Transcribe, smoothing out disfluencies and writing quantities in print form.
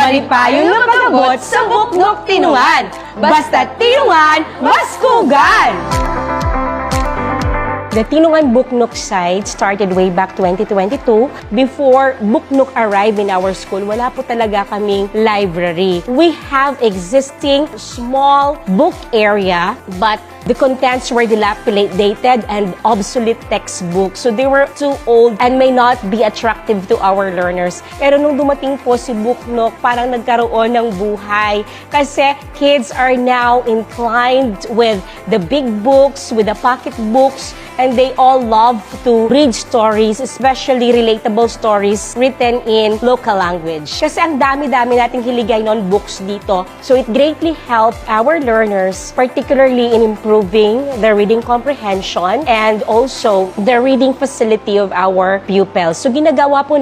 Malipayon na pag-abot sa Buknok Tinungan. Basta Tinungan, Baskugan! The Tinungan Buknok site started way back 2022. Before Buknok arrived in our school, wala po talaga kaming library. We have existing small book area, but the contents were dilapidated and obsolete textbooks. So they were too old and may not be attractive to our learners. Pero nung dumating po si Buknok, parang nagkaroon ng buhay. Kasi kids are now inclined with the big books, with the pocket books, and they all love to read stories, especially relatable stories written in local language. Kasi ang dami-dami nating hiligay non-books dito. So it greatly helped our learners, particularly in improving their reading comprehension and also the reading facility of our pupils. So ginagawa po